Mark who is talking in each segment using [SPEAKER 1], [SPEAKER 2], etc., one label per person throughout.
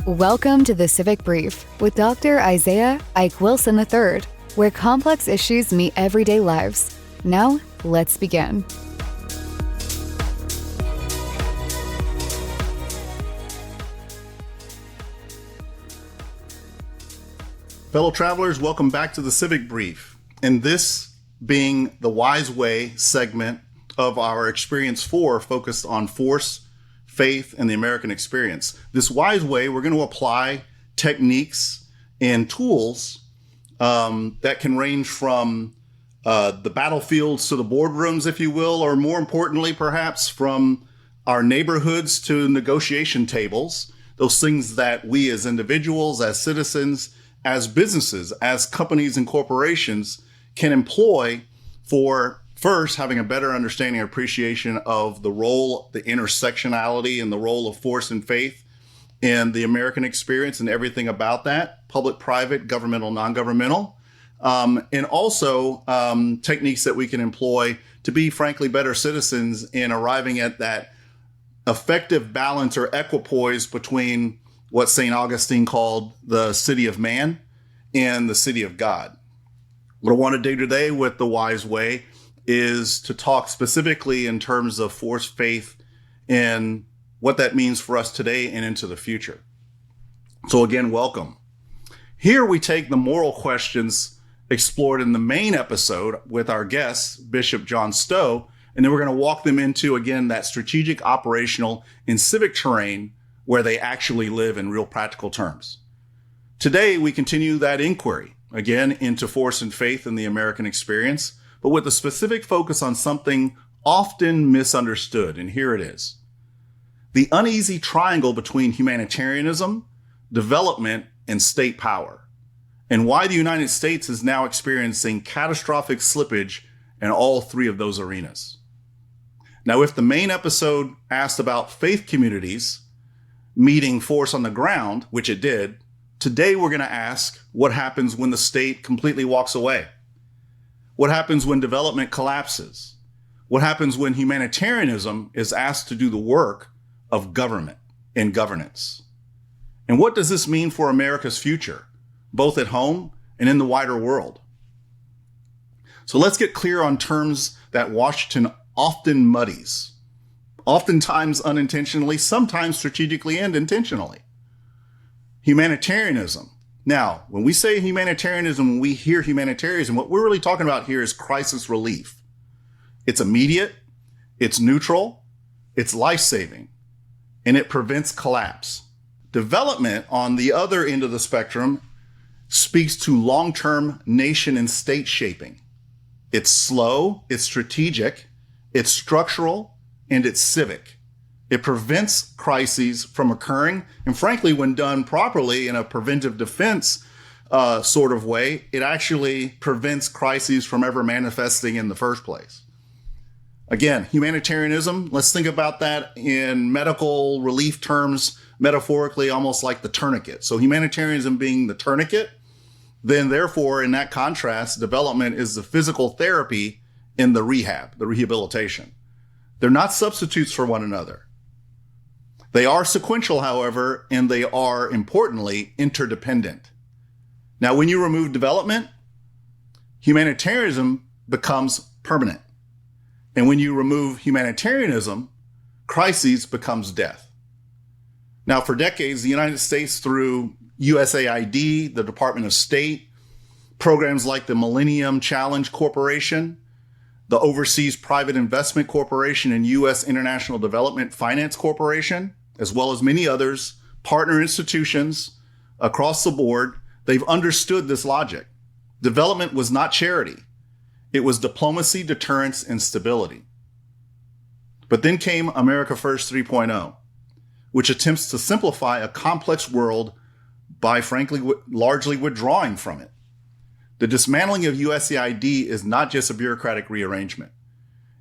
[SPEAKER 1] Welcome to the Civic Brief with Dr. Isaiah Ike Wilson III, where complex issues meet everyday lives. Now, let's begin.
[SPEAKER 2] Fellow travelers, welcome back to the Civic Brief. And this being the WiSE Way segment of our Experience 4 focused on force, faith, and the American experience. This WiSE Way, we're going to apply techniques and tools that can range from the battlefields to the boardrooms, if you will, or more importantly, perhaps from our neighborhoods to negotiation tables, those things that we as individuals, as citizens, as businesses, as companies and corporations can employ for first having a better understanding and appreciation of the role, the intersectionality and the role of force and faith in the American experience and everything about that, public, private, governmental, non-governmental, and also techniques that we can employ to be, frankly, better citizens in arriving at that effective balance or equipoise between what St. Augustine called the city of man and the city of God. What I want to do today with the WiSE Way is to talk specifically in terms of force, faith, and what that means for us today and into the future. So again, welcome. Here we take the moral questions explored in the main episode with our guest, Bishop John Stowe, and then we're going to walk them into, again, that strategic, operational, and civic terrain where they actually live in real practical terms. Today, we continue that inquiry, again, into force and faith in the American experience, but with a specific focus on something often misunderstood, and here it is. The uneasy triangle between humanitarianism, development, and state power, and why the United States is now experiencing catastrophic slippage in all three of those arenas. Now, if the main episode asked about faith communities meeting force on the ground, which it did, today we're going to ask what happens when the state completely walks away. What happens when development collapses? What happens when humanitarianism is asked to do the work of government and governance? And what does this mean for America's future, both at home and in the wider world? So let's get clear on terms that Washington often muddies, oftentimes unintentionally, sometimes strategically and intentionally. Humanitarianism. Now, when we say humanitarianism, when we hear humanitarianism, what we're really talking about here is crisis relief. It's immediate, it's neutral, it's life-saving, and it prevents collapse. Development, on the other end of the spectrum, speaks to long-term nation and state shaping. It's slow, it's strategic, it's structural, and it's civic. It prevents crises from occurring. And frankly, when done properly in a preventive defense sort of way, it actually prevents crises from ever manifesting in the first place. Again, humanitarianism, let's think about that in medical relief terms, metaphorically, almost like the tourniquet. So humanitarianism being the tourniquet, then therefore, in that contrast, development is the physical therapy in the rehab, the rehabilitation. They're not substitutes for one another. They are sequential, however, and they are, importantly, interdependent. Now, when you remove development, humanitarianism becomes permanent. And when you remove humanitarianism, crises becomes death. Now, for decades, the United States, through USAID, the Department of State, programs like the Millennium Challenge Corporation, the Overseas Private Investment Corporation, and U.S. International Development Finance Corporation, as well as many others, partner institutions across the board, they've understood this logic. Development was not charity. It was diplomacy, deterrence, and stability. But then came America First 3.0, which attempts to simplify a complex world by, frankly, largely withdrawing from it. The dismantling of USAID is not just a bureaucratic rearrangement.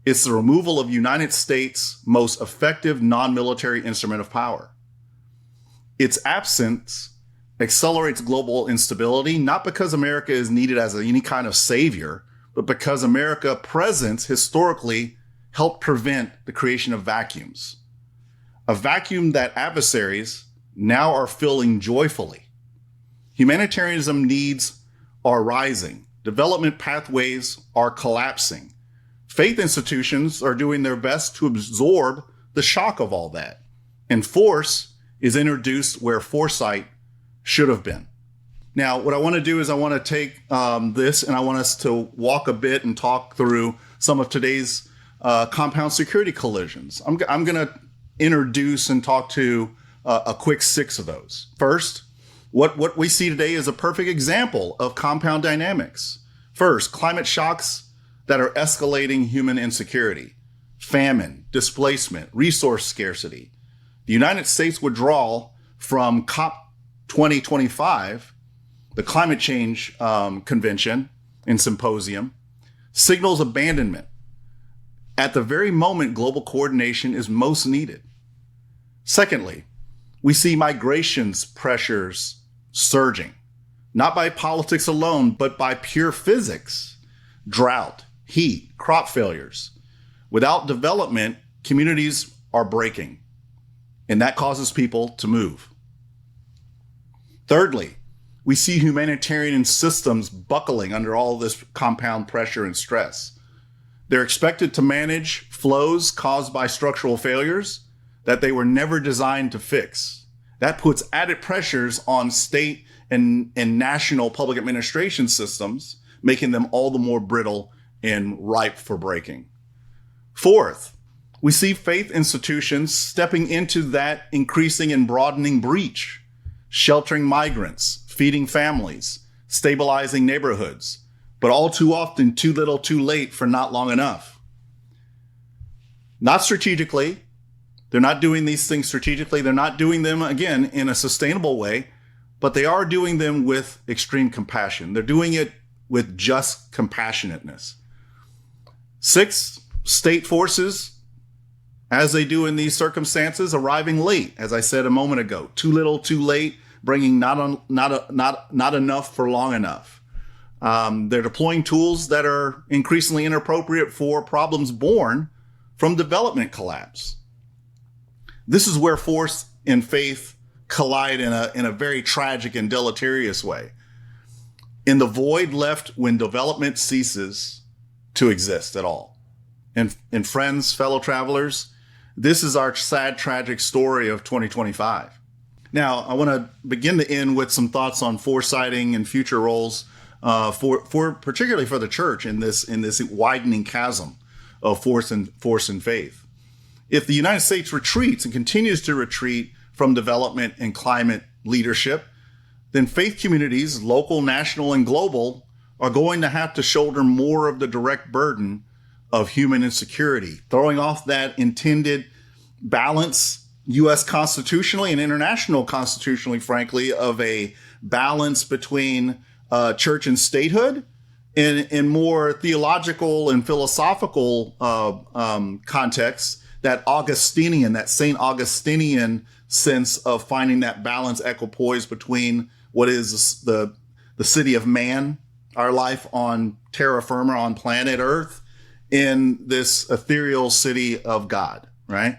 [SPEAKER 2] It's the removal of United States' most effective non-military instrument of power. Its absence accelerates global instability, not because America is needed as any kind of savior, but because America's presence historically helped prevent the creation of vacuums. A vacuum that adversaries, now are filling joyfully. Humanitarianism needs are rising. Development pathways are collapsing. Faith institutions are doing their best to absorb the shock of all that. And force is introduced where foresight should have been. Now, what I want to do is I want to take this and I want us to walk a bit and talk through some of today's compound security collisions. I'm going to introduce and talk to a quick 6 of those. First, what we see today is a perfect example of compound dynamics. First, climate shocks that are escalating human insecurity, famine, displacement, resource scarcity. The United States withdrawal from COP 2025, the climate change convention and symposium, signals abandonment at the very moment global coordination is most needed. Secondly, we see migrations pressures surging, not by politics alone, but by pure physics, drought, heat, crop failures. Without development, communities are breaking, and that causes people to move. Thirdly, we see humanitarian systems buckling under all this compound pressure and stress. They're expected to manage flows caused by structural failures that they were never designed to fix. That puts added pressures on state and national public administration systems, making them all the more brittle and ripe for breaking. Fourth, we see faith institutions stepping into that increasing and broadening breach, sheltering migrants, feeding families, stabilizing neighborhoods, but all too often too little too late for not long enough. Not strategically. They're not doing these things strategically. They're not doing them, again, in a sustainable way, but they are doing them with extreme compassion. They're doing it with just compassionateness. 6, state forces, as they do in these circumstances, arriving late, as I said a moment ago, too little, too late, bringing not enough for long enough. They're deploying tools that are increasingly inappropriate for problems born from development collapse. This is where force and faith collide in a very tragic and deleterious way. In the void left when development ceases to exist at all. And friends, fellow travelers, this is our sad, tragic story of 2025. Now, I want to begin to end with some thoughts on foresighting and future roles for particularly for the church in this widening chasm of force and faith. If the United States retreats and continues to retreat from development and climate leadership, then faith communities, local, national, and global, are going to have to shoulder more of the direct burden of human insecurity, throwing off that intended balance, U.S. constitutionally and international constitutionally, frankly, of a balance between church and statehood in more theological and philosophical contexts, that St. Augustinian sense of finding that balance, equipoise between what is the city of man, our life on terra firma, on planet Earth, in this ethereal city of God, right?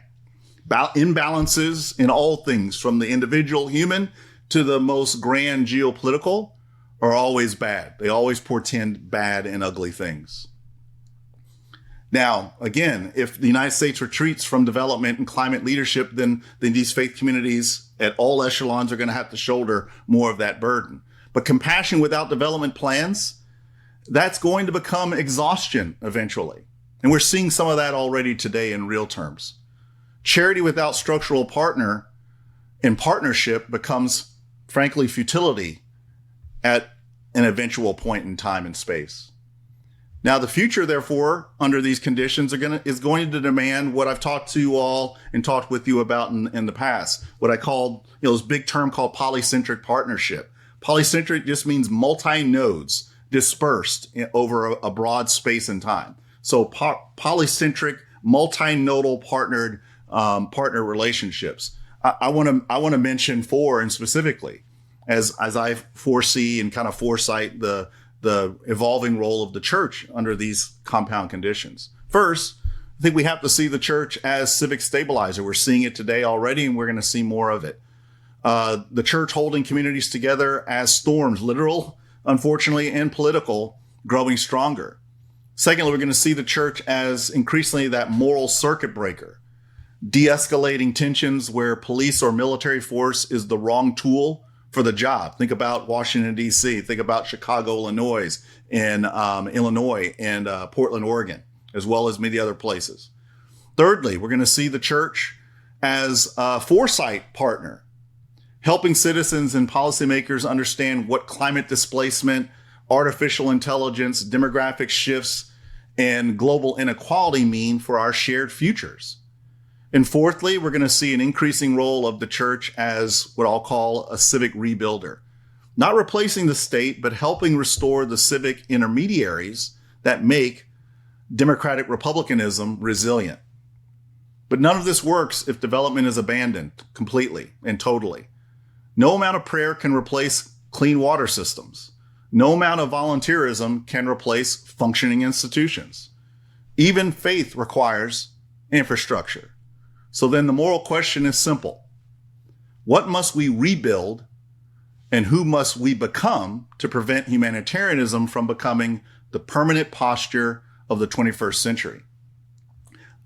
[SPEAKER 2] Imbalances in all things, from the individual human to the most grand geopolitical, are always bad. They always portend bad and ugly things. Now, again, if the United States retreats from development and climate leadership, then these faith communities at all echelons are going to have to shoulder more of that burden. But compassion without development plans, that's going to become exhaustion eventually. And we're seeing some of that already today in real terms. Charity without structural partnership becomes, frankly, futility at an eventual point in time and space. Now, the future, therefore, under these conditions is going to demand what I've talked to you all and talked with you about in the past, what I called, this big term called polycentric partnership. Polycentric just means multi-nodes dispersed over a broad space and time. So polycentric, multi-nodal partner relationships. I want to mention 4, and specifically, as I foresee and kind of foresight the evolving role of the church under these compound conditions. First, I think we have to see the church as civic stabilizer. We're seeing it today already, and we're going to see more of it. The church holding communities together as storms, literal, unfortunately, and political, growing stronger. Secondly, we're going to see the church as increasingly that moral circuit breaker, de-escalating tensions where police or military force is the wrong tool for the job. Think about Washington, D.C. Think about Chicago, Illinois, and Portland, Oregon, as well as many other places. Thirdly, we're going to see the church as a foresight partner, helping citizens and policymakers understand what climate displacement, artificial intelligence, demographic shifts, and global inequality mean for our shared futures. And fourthly, we're going to see an increasing role of the church as what I'll call a civic rebuilder, not replacing the state, but helping restore the civic intermediaries that make democratic republicanism resilient. But none of this works if development is abandoned completely and totally. No amount of prayer can replace clean water systems. No amount of volunteerism can replace functioning institutions. Even faith requires infrastructure. So then the moral question is simple. What must we rebuild and who must we become to prevent humanitarianism from becoming the permanent posture of the 21st century?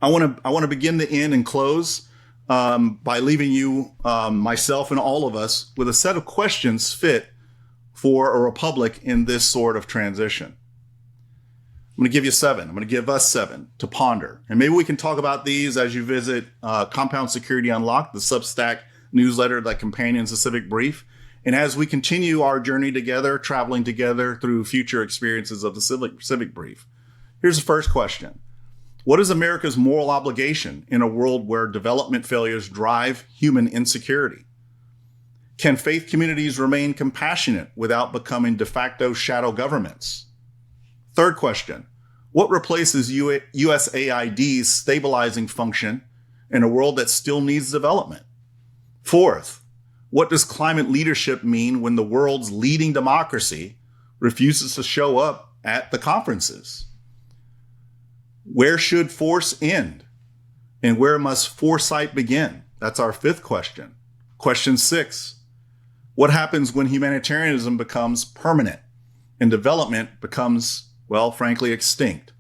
[SPEAKER 2] I want to begin the end and close by leaving you, myself and all of us, with a set of questions fit for a republic in this sort of transition. I'm going to give you 7. I'm going to give us 7 to ponder. And maybe we can talk about these as you visit Compound Security Unlocked, the Substack newsletter that companions the Civic Brief. And as we continue our journey together, traveling together through future experiences of the Civic Brief. Here's the first question. What is America's moral obligation in a world where development failures drive human insecurity? Can faith communities remain compassionate without becoming de facto shadow governments? Third question, what replaces USAID's stabilizing function in a world that still needs development? Fourth, what does climate leadership mean when the world's leading democracy refuses to show up at the conferences? Where should force end? And where must foresight begin? That's our 5th question. Question 6. What happens when humanitarianism becomes permanent and development becomes, well, frankly, extinct?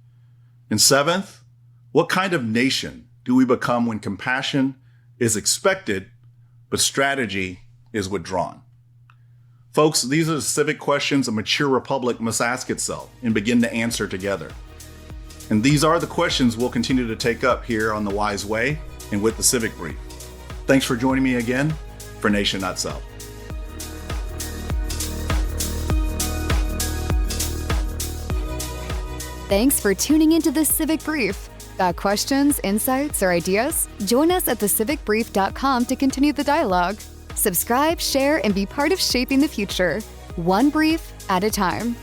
[SPEAKER 2] And 7th, what kind of nation do we become when compassion is expected, but strategy is withdrawn? Folks, these are the civic questions a mature republic must ask itself and begin to answer together. And these are the questions we'll continue to take up here on the WiSE Way and with the Civic Brief. Thanks for joining me again for Nation Not Self.
[SPEAKER 1] Thanks for tuning into the Civic Brief. Got questions, insights, or ideas? Join us at thecivicbrief.com to continue the dialogue. Subscribe, share, and be part of shaping the future, one brief at a time.